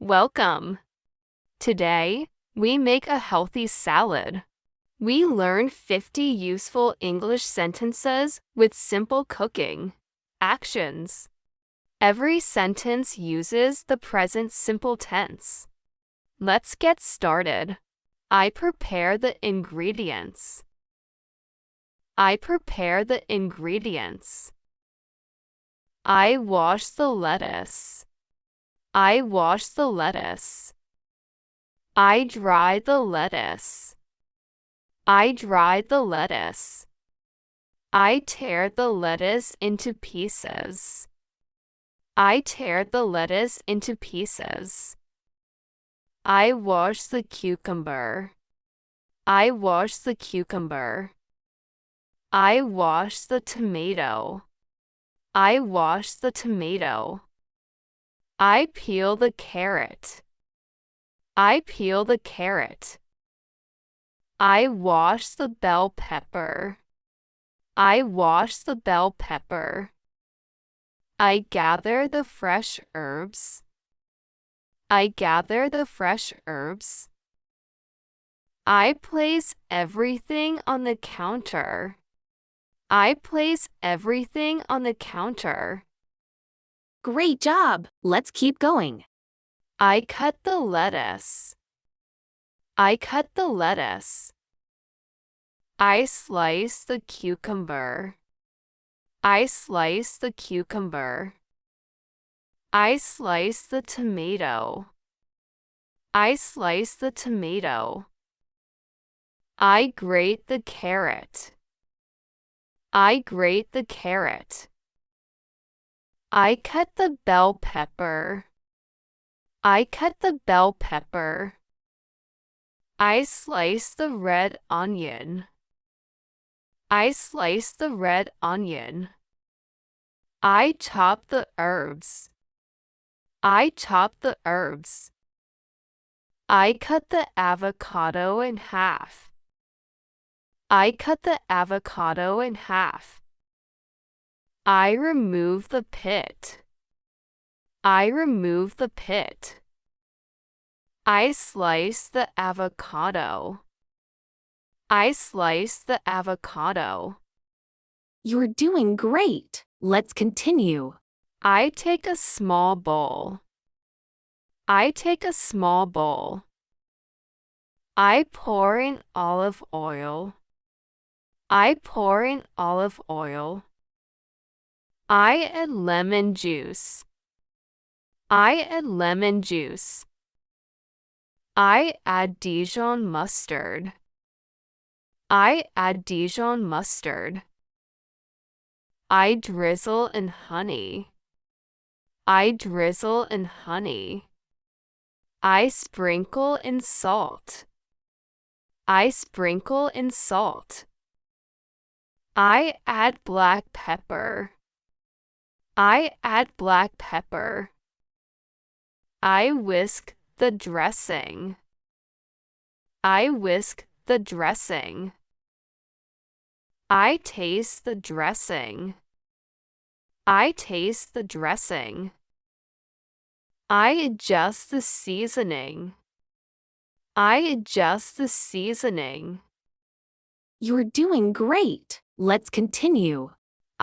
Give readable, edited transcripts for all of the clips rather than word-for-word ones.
Welcome. Today, we make a healthy salad. We learn 50 useful English sentences with simple cooking. Actions. Every sentence uses the present simple tense. Let's get started. I prepare the ingredients. I prepare the ingredients. I wash the lettuce. I wash the lettuce. I dry the lettuce. I dry the lettuce. I tear the lettuce into pieces. I tear the lettuce into pieces. I wash the cucumber. I wash the cucumber. I wash the tomato. I wash the tomato. I peel the carrot. I peel the carrot. I wash the bell pepper. I wash the bell pepper. I gather the fresh herbs. I gather the fresh herbs. I place everything on the counter. I place everything on the counter. Great job! Let's keep going. I cut the lettuce. I cut the lettuce. I slice the cucumber. I slice the cucumber. I slice the tomato. I slice the tomato. I grate the carrot. I grate the carrot. I cut the bell pepper. I cut the bell pepper. I slice the red onion. I slice the red onion. I chop the herbs. I chop the herbs. I cut the avocado in half. I cut the avocado in half. I remove the pit. I remove the pit. I slice the avocado. I slice the avocado. You're doing great! Let's continue. I take a small bowl. I take a small bowl. I pour in olive oil. I pour in olive oil. I add lemon juice. I add lemon juice. I add Dijon mustard. I add Dijon mustard. I drizzle in honey. I drizzle in honey. I sprinkle in salt. I sprinkle in salt. I add black pepper. I add black pepper. I whisk the dressing. I whisk the dressing. I taste the dressing. I taste the dressing. I adjust the seasoning. I adjust the seasoning. You're doing great! Let's continue.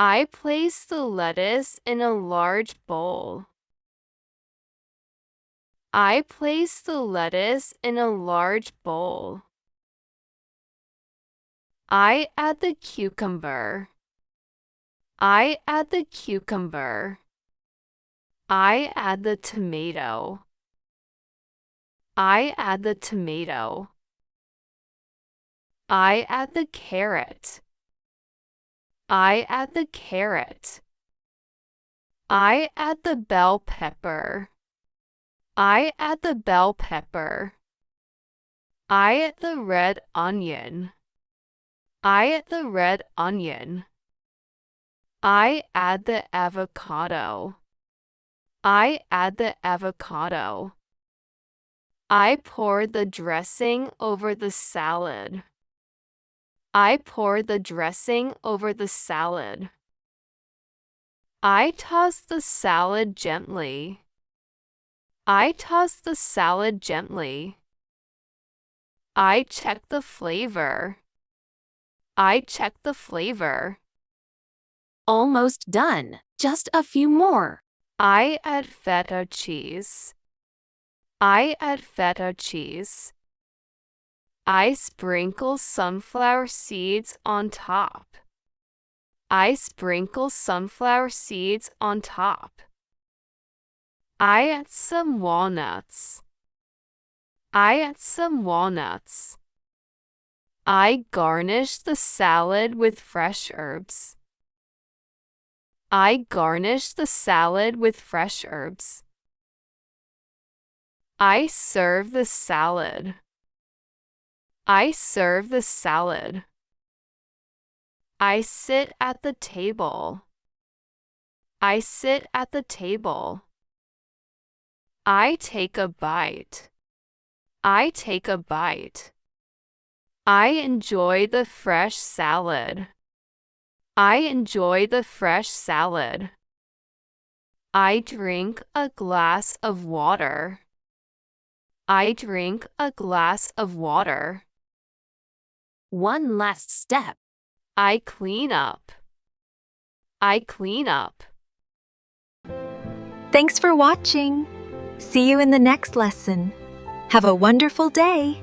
I place the lettuce in a large bowl. I place the lettuce in a large bowl. I add the cucumber. I add the cucumber. I add the tomato. I add the tomato. I add the carrot. I add the carrot. I add the bell pepper. I add the bell pepper. I add the red onion. I add the red onion. I add the avocado. I add the avocado. I pour the dressing over the salad. I pour the dressing over the salad. I toss the salad gently. I toss the salad gently. I check the flavor. I check the flavor. Almost done. Just a few more. I add feta cheese. I add feta cheese. I sprinkle sunflower seeds on top. I sprinkle sunflower seeds on top. I add some walnuts. I add some walnuts. I garnish the salad with fresh herbs. I garnish the salad with fresh herbs. I serve the salad. I serve the salad. I sit at the table. I sit at the table. I take a bite. I take a bite. I enjoy the fresh salad. I enjoy the fresh salad. I drink a glass of water. I drink a glass of water. One last step. I clean up. I clean up. Thanks for watching. See you in the next lesson. Have a wonderful day.